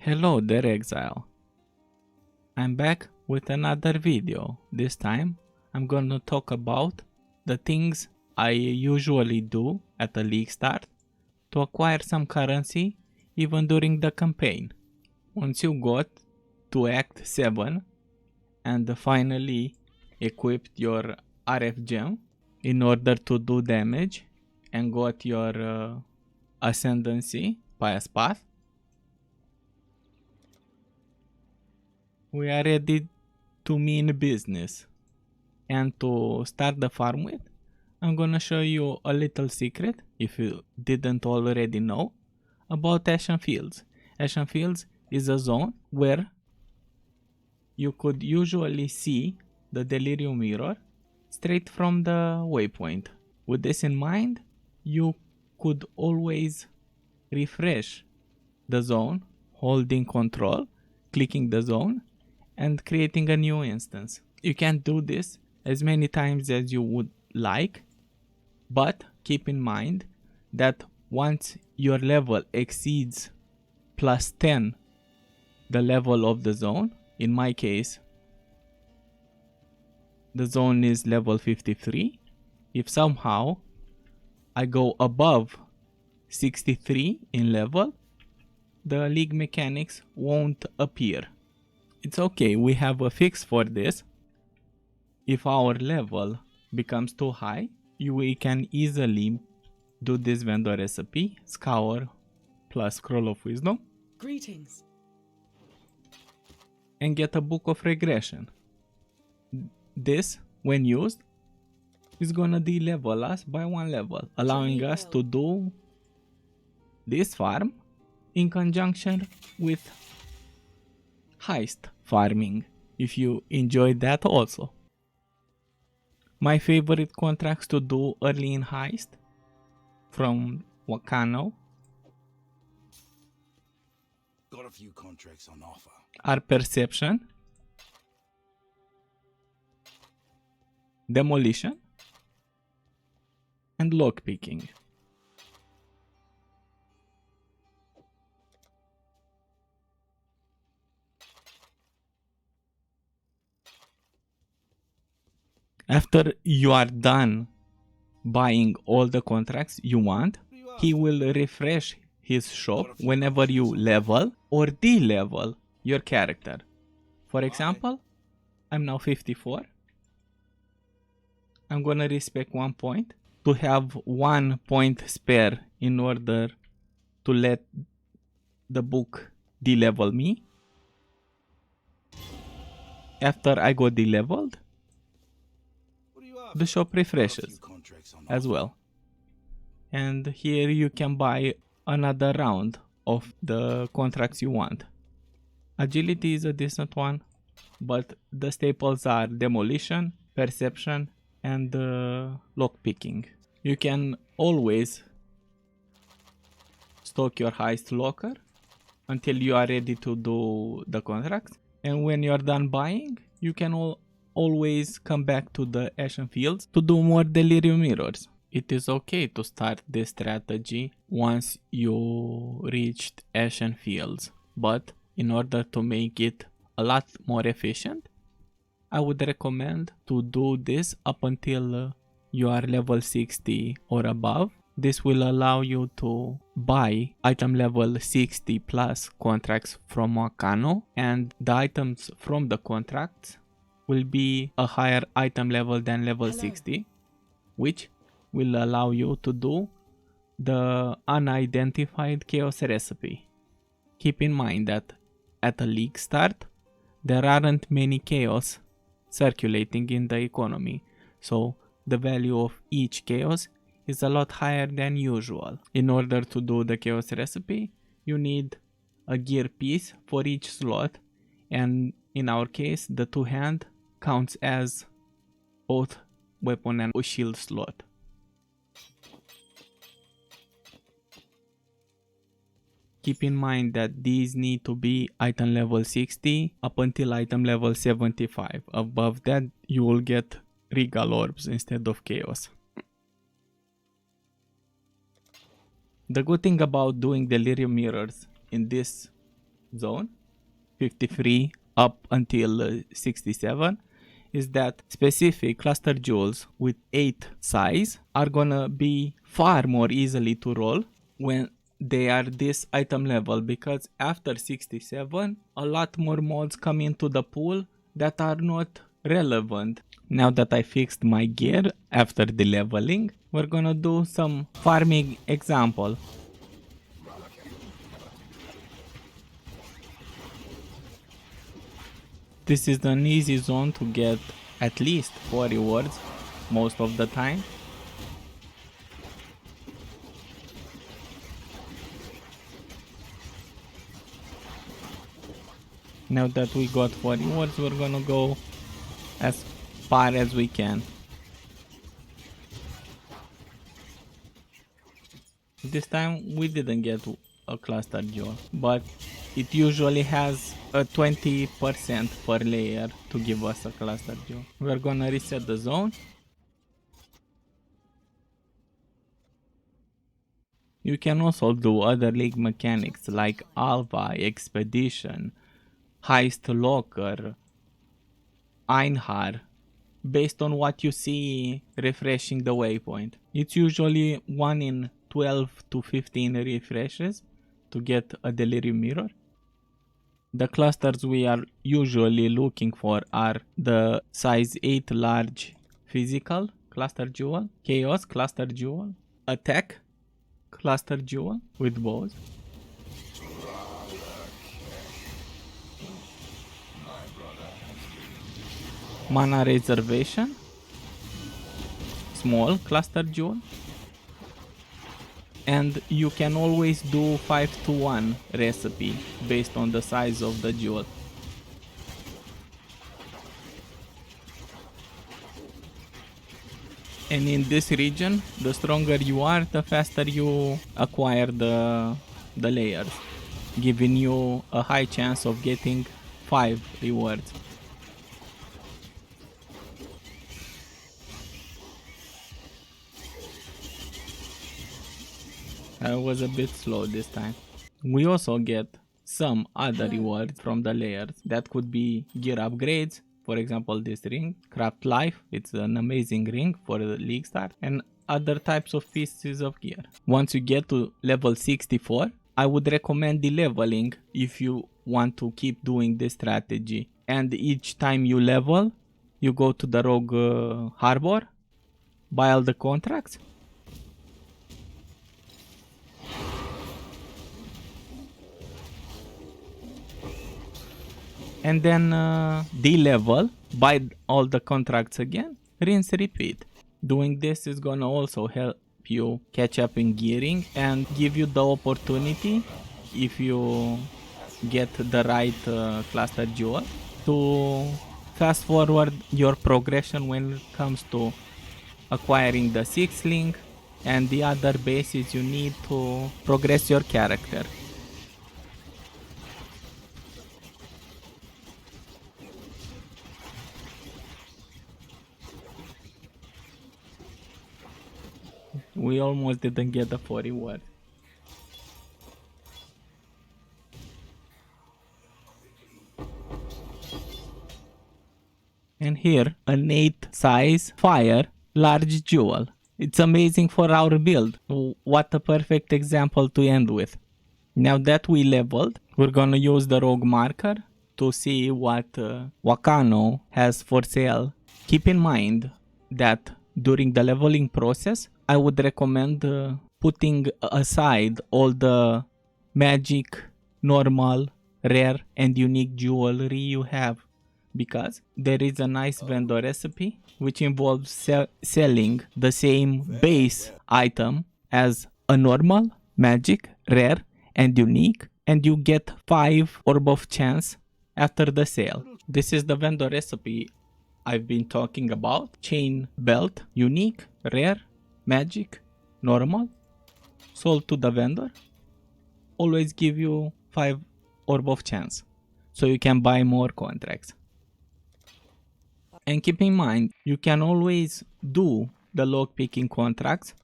Hello there, Exile. I'm back with another video. This time I'm gonna talk about the things I usually do at the league start to acquire some currency even during the campaign. Once you got to Act 7 and finally equipped your RF gem in order to do damage and got your ascendancy pious path, we are ready to mean business. And to start the farm with, I'm gonna show you a little secret, if you didn't already know, about Ashen Fields. Ashen Fields is a zone where you could usually see the Delirium mirror straight from the waypoint. With this in mind, you could always refresh the zone, holding control, clicking the zone, and creating a new instance. You can do this as many times as you would like, but keep in mind that once your level exceeds plus 10 the level of the zone, in my case the zone is level 53, if somehow I go above 63 in level, the league mechanics won't appear. It's okay, we have a fix for this. If our level becomes too high, we can easily do this vendor recipe, Scour plus Scroll of Wisdom. Greetings. And get a Book of Regression. This, when used, is gonna de-level us by 1 level, allowing us to do this farm in conjunction with Heist farming, if you enjoyed that also. My favorite contracts to do early in Heist from Wakano got a few contracts on offer are Perception, Demolition, and Lockpicking. After you are done buying all the contracts you want, he will refresh his shop whenever you level or de-level your character. For example, I'm now 54. I'm gonna respec 1 point to have 1 point spare in order to let the book de-level me. After I go de-leveled, the shop refreshes as well. And here you can buy another round of the contracts you want. Agility is a decent one, but the staples are Demolition, Perception, and Lockpicking. You can always stock your Heist locker until you are ready to do the contracts. And when you are done buying, you can always come back to the Ashen Fields to do more Delirium mirrors. It is okay to start this strategy once you reached Ashen Fields, but in order to make it a lot more efficient, I would recommend to do this up until you are level 60 or above. This will allow you to buy item level 60 plus contracts from Wakano, and the items from the contracts will be a higher item level than level 60, which will allow you to do the unidentified chaos recipe. Keep in mind that at a league start, there aren't many chaos circulating in the economy, so the value of each chaos is a lot higher than usual. In order to do the chaos recipe, you need a gear piece for each slot, and in our case, the 2-hand counts as both weapon and shield slot. Keep in mind that these need to be item level 60 up until item level 75. Above that, you will get regal orbs instead of chaos. The good thing about doing Delirium mirrors in this zone, 53 up until 67, is that specific cluster jewels with 8 size are gonna be far more easily to roll when they are this item level, because after 67 a lot more mods come into the pool that are not relevant. Now that I fixed my gear after the leveling, we're gonna do some farming example. This is an easy zone to get at least 4 rewards most of the time. Now that we got 4 rewards, we're gonna go as far as we can. This time we didn't get a cluster jewel, but it usually has a 20% per layer to give us a cluster jewel. We're gonna reset the zone. You can also do other league mechanics like Alpha, Expedition, Heist Locker, Einhar, based on what you see refreshing the waypoint. It's usually 1 in 12 to 15 refreshes to get a Delirium mirror. The clusters we are usually looking for are the size 8 large physical cluster jewel, chaos cluster jewel, attack cluster jewel with bows, mana reservation, small cluster jewel, and you can always do 5 to 1 recipe based on the size of the jewel. And in this region, the stronger you are, the faster you acquire the layers, giving you a high chance of getting 5 rewards. I was a bit slow this time. We also get some other rewards from the layers. That could be gear upgrades. For example, this ring, Craft Life, it's an amazing ring for the league start, and other types of pieces of gear. Once you get to level 64, I would recommend deleveling if you want to keep doing this strategy. And each time you level, you go to the Rogue Harbor, buy all the contracts, and then de-level, buy all the contracts again, rinse, repeat. Doing this is gonna also help you catch up in gearing and give you the opportunity, if you get the right cluster jewel, to fast forward your progression when it comes to acquiring the 6th link and the other bases you need to progress your character. We almost didn't get the 4 reward. And here, an 8 size fire large jewel. It's amazing for our build. What a perfect example to end with. Now that we leveled, we're gonna use the rogue marker to see what Wakano has for sale. Keep in mind that during the leveling process, I would recommend putting aside all the magic, normal, rare and unique jewelry you have, because there is a nice vendor recipe which involves selling the same base item as a normal, magic, rare and unique, and you get 5 orb of chance after the sale. This is the vendor recipe I've been talking about. Chain belt, unique, rare, magic, normal, sold to the vendor, always give you 5 orb of chance, so you can buy more contracts. And keep in mind, you can always do the lockpicking contracts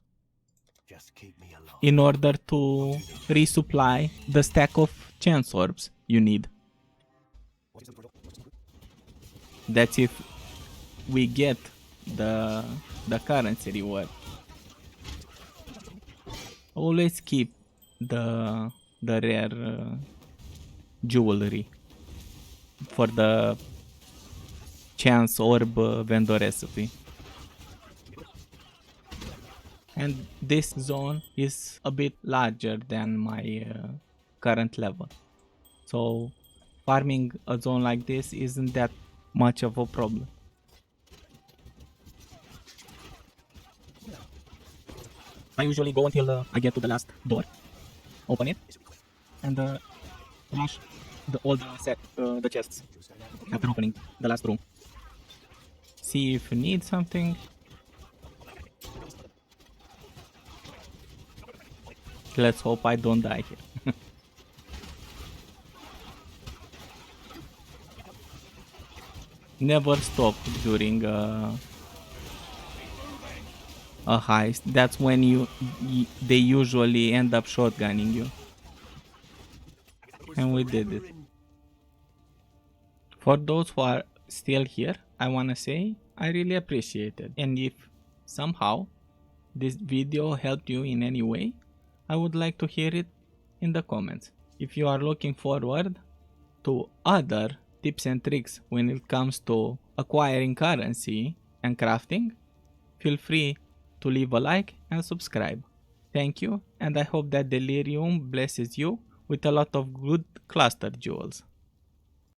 in order to resupply the stack of chance orbs you need. That's if we get the currency reward. Always keep the rare jewelry for the chance orb vendor recipe. And this zone is a bit larger than my current level, so farming a zone like this isn't that much of a problem. I usually go until I get to the last door, open it, and rush all the chests after opening the last room. See if you need something. Let's hope I don't die here. Never stop during a heist. That's when they usually end up shotgunning you. And we did it. For those who are still here, I wanna say I really appreciate it. And if somehow this video helped you in any way, I would like to hear it in the comments. If you are looking forward to other tips and tricks when it comes to acquiring currency and crafting, feel free to leave a like and subscribe. Thank you, and I hope that Delirium blesses you with a lot of good cluster jewels.